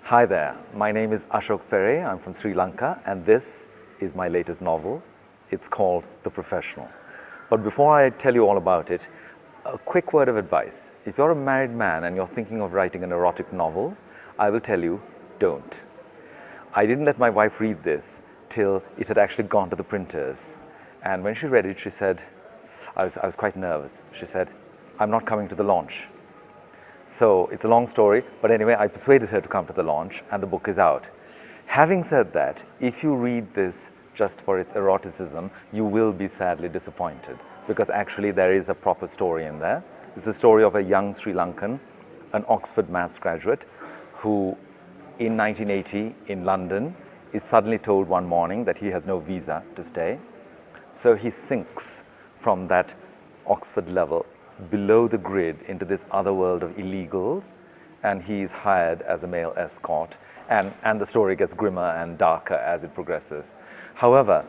Hi there, my name is Ashok Ferrey. I'm from Sri Lanka, and this is my latest novel. It's called The Professional. But before I tell you all about it, a quick word of advice. If you're a married man and you're thinking of writing an erotic novel, I will tell you, don't. I didn't let my wife read this till it had actually gone to the printers. And when she read it, she said, I was quite nervous. She said, I'm not coming to the launch. So it's a long story, but anyway, I persuaded her to come to the launch, and the book is out. Having said that, if you read this just for its eroticism, you will be sadly disappointed, because actually there is a proper story in there. It's the story of a young Sri Lankan, an Oxford maths graduate, who in 1980 in London is suddenly told one morning that he has no visa to stay. So he sinks from that Oxford level below the grid into this other world of illegals, and he's hired as a male escort, and the story gets grimmer and darker as it progresses. However,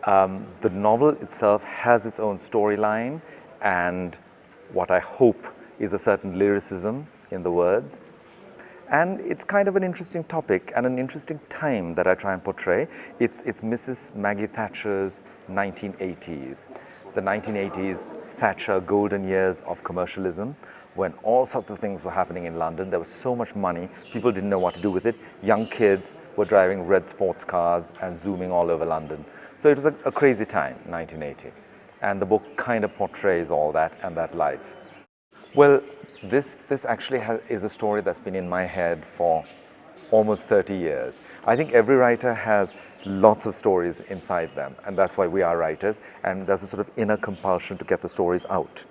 the novel itself has its own storyline and what I hope is a certain lyricism in the words. And it's kind of an interesting topic and an interesting time that I try and portray. It's Mrs. Maggie Thatcher's 1980s. The 1980s, Thatcher golden years of commercialism, when all sorts of things were happening in London. There was so much money, people didn't know what to do with it. Young kids were driving red sports cars and zooming all over London. So it was a crazy time, 1980. And the book kind of portrays all that and that life. Well, this actually is a story that's been in my head for almost 30 years. I think every writer has lots of stories inside them, and that's why we are writers, and there's a sort of inner compulsion to get the stories out.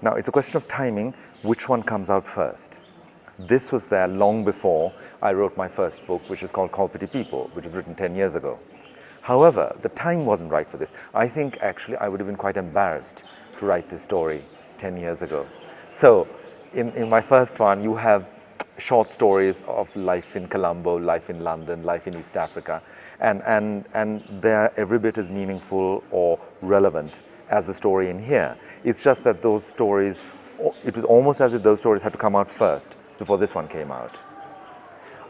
Now, it's a question of timing, which one comes out first. This was there long before I wrote my first book, which is called Call Pretty People, which was written 10 years ago. However, the time wasn't right for this. I think actually I would have been quite embarrassed to write this story 10 years ago. So, in my first one, you have short stories of life in Colombo, life in London, life in East Africa, and they're every bit as meaningful or relevant as the story in here. It's just that those stories, it was almost as if those stories had to come out first before this one came out.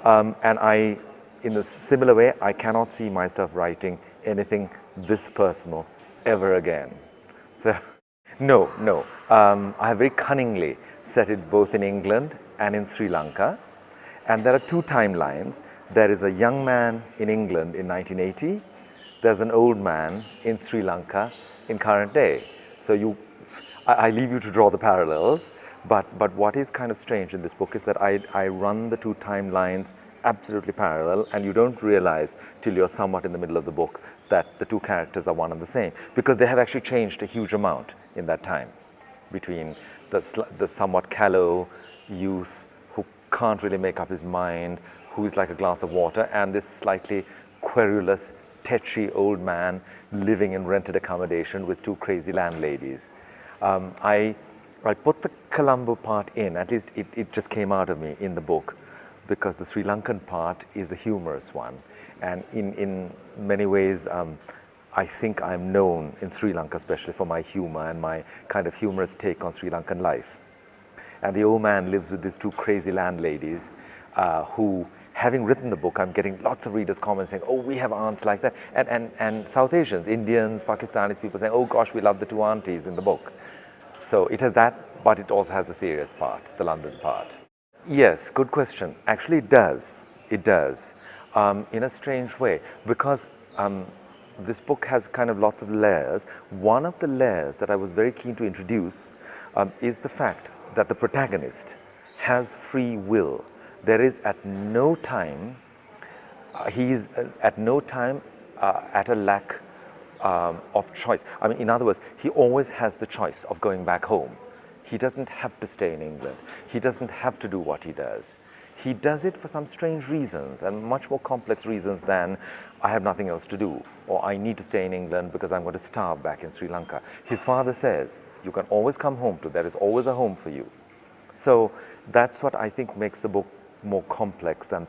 And in a similar way, I cannot see myself writing anything this personal ever again. So, no. I have very cunningly set it both in England and in Sri Lanka. And there are two timelines. There is a young man in England in 1980. There's an old man in Sri Lanka in current day. So I leave you to draw the parallels. But what is kind of strange in this book is that I run the two timelines absolutely parallel, and you don't realize till you're somewhat in the middle of the book that the two characters are one and the same, because they have actually changed a huge amount in that time between the somewhat callow youth who can't really make up his mind, who is like a glass of water, and this slightly querulous, tetchy old man living in rented accommodation with two crazy landladies. I put the Colombo part in, at least it just came out of me in the book, because the Sri Lankan part is a humorous one. And in many ways, I think I'm known in Sri Lanka, especially for my humor and my kind of humorous take on Sri Lankan life. And the old man lives with these two crazy landladies who, having written the book, I'm getting lots of readers' comments saying, oh, we have aunts like that. And South Asians, Indians, Pakistanis, people saying, oh gosh, we love the two aunties in the book. So it has that, but it also has the serious part, the London part. Yes, good question. Actually, it does. It does, in a strange way, because this book has kind of lots of layers. One of the layers that I was very keen to introduce is the fact that the protagonist has free will. There is at no time, he is at no time at a lack of choice. I mean, in other words, he always has the choice of going back home. He doesn't have to stay in England. He doesn't have to do what he does. He does it for some strange reasons, and much more complex reasons than I have nothing else to do, or I need to stay in England because I'm going to starve back in Sri Lanka. His father says, you can always come home to, there is always a home for you. So that's what I think makes the book more complex than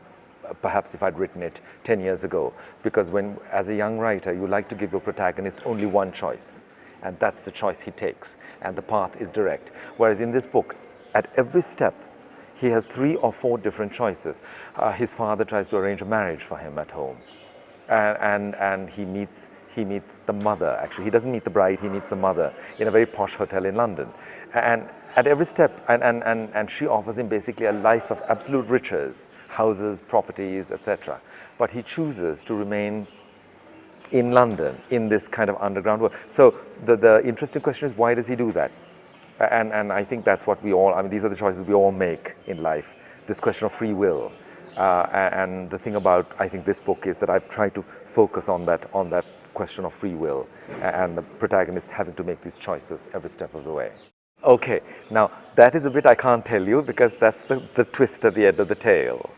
perhaps if I'd written it 10 years ago. Because when, as a young writer, you like to give your protagonist only one choice, and that's the choice he takes, and the path is direct. Whereas in this book, at every step, he has 3 or 4 different choices. His father tries to arrange a marriage for him at home, and he meets the mother. Actually, he doesn't meet the bride, he meets the mother in a very posh hotel in London. And at every step, and she offers him basically a life of absolute riches, houses, properties, etc. But he chooses to remain in London, in this kind of underground world. So the interesting question is, why does he do that? And I think that's what we all, I mean, these are the choices we all make in life, this question of free will. And the thing about, I think, this book is that I've tried to focus on that question of free will and the protagonist having to make these choices every step of the way. Okay, now that is a bit I can't tell you because that's the twist at the end of the tale.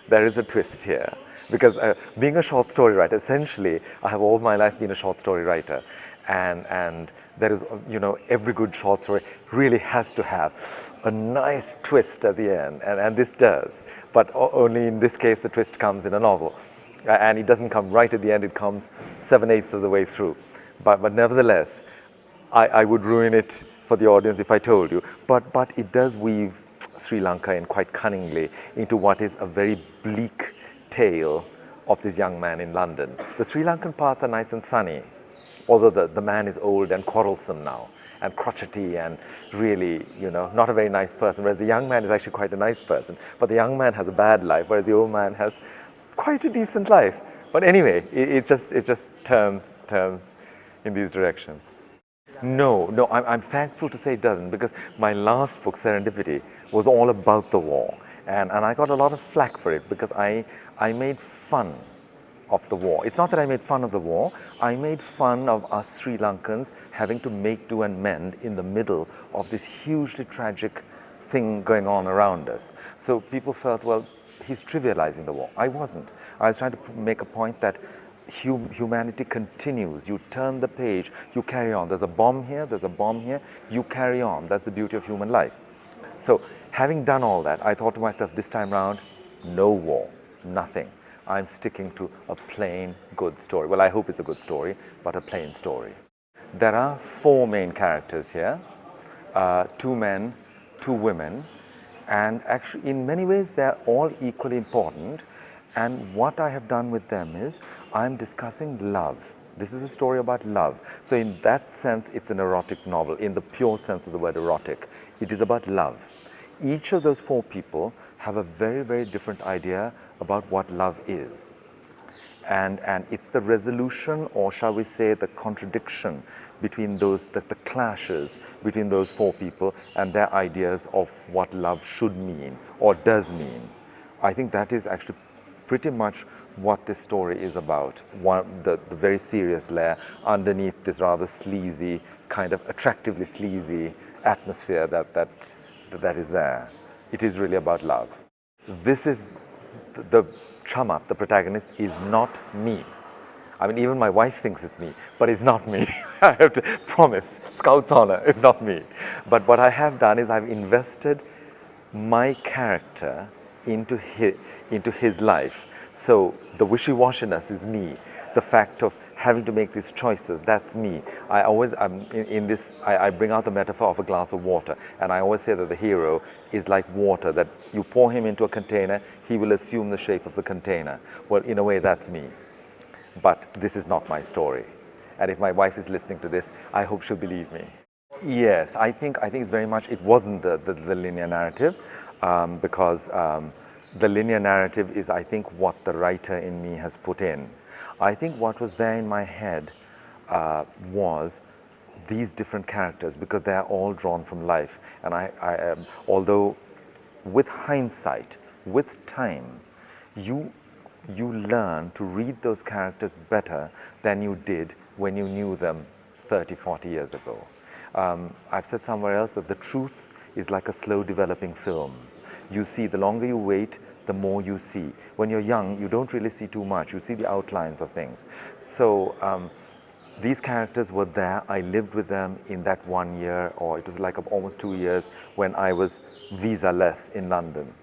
There is a twist here. Because being a short story writer, essentially, I have all my life been a short story writer. And there is, you know, every good short story really has to have a nice twist at the end, and this does. But only in this case, the twist comes in a novel. And it doesn't come right at the end, it comes 7/8 of the way through. But nevertheless, I would ruin it for the audience if I told you. But it does weave Sri Lanka in quite cunningly into what is a very bleak tale of this young man in London. The Sri Lankan parts are nice and sunny, although the man is old and quarrelsome now, and crotchety and really, you know, not a very nice person, whereas the young man is actually quite a nice person. But the young man has a bad life, whereas the old man has quite a decent life. But anyway, it just turns in these directions. No, I'm thankful to say it doesn't, because my last book, Serendipity, was all about the war. And I got a lot of flack for it because I made fun of the war. It's not that I made fun of the war, I made fun of us Sri Lankans having to make do and mend in the middle of this hugely tragic thing going on around us. So people felt, well, he's trivializing the war. I wasn't. I was trying to make a point that humanity continues. You turn the page, you carry on. There's a bomb here, there's a bomb here, you carry on. That's the beauty of human life. So having done all that, I thought to myself, this time round, no war, nothing. I'm sticking to a plain, good story. Well, I hope it's a good story, but a plain story. There are 4 main characters here, 2 men, 2 women, and actually in many ways they're all equally important. And what I have done with them is I'm discussing love. This is a story about love. So in that sense, it's an erotic novel, in the pure sense of the word erotic. It is about love. Each of those 4 people have a very, very different idea about what love is. And it's the resolution, or shall we say the contradiction between those, the clashes between those 4 people and their ideas of what love should mean or does mean. I think that is actually pretty much what this story is about. The very serious layer underneath this rather sleazy, kind of attractively sleazy atmosphere that is there. It is really about love. This is the Chamat, the protagonist, is not me. I mean, even my wife thinks it's me, but it's not me. I have to promise, Scout's honor, it's not me. But what I have done is I've invested my character into his life. So the wishy-washiness is me. The fact of having to make these choices, that's me. I always, I bring out the metaphor of a glass of water, and I always say that the hero is like water, that you pour him into a container, he will assume the shape of the container. Well, in a way, that's me. But this is not my story. And if my wife is listening to this, I hope she'll believe me. Yes, I think it's very much, it wasn't the linear narrative, because the linear narrative is, I think, what the writer in me has put in. I think what was there in my head was these different characters, because they are all drawn from life. And although with hindsight, with time, you learn to read those characters better than you did when you knew them 30, 40 years ago. I've said somewhere else that the truth is like a slow developing film. You see, the longer you wait, the more you see. When you're young, you don't really see too much. You see the outlines of things. So these characters were there. I lived with them in that 1 year, or it was like almost 2 years, when I was visa-less in London.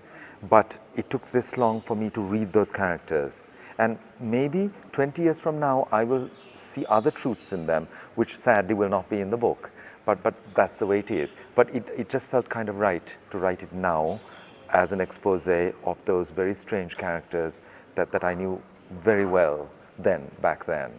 But it took this long for me to read those characters. And maybe 20 years from now, I will see other truths in them, which sadly will not be in the book. But that's the way it is. But it just felt kind of right to write it now, as an expose of those very strange characters that I knew very well then, back then.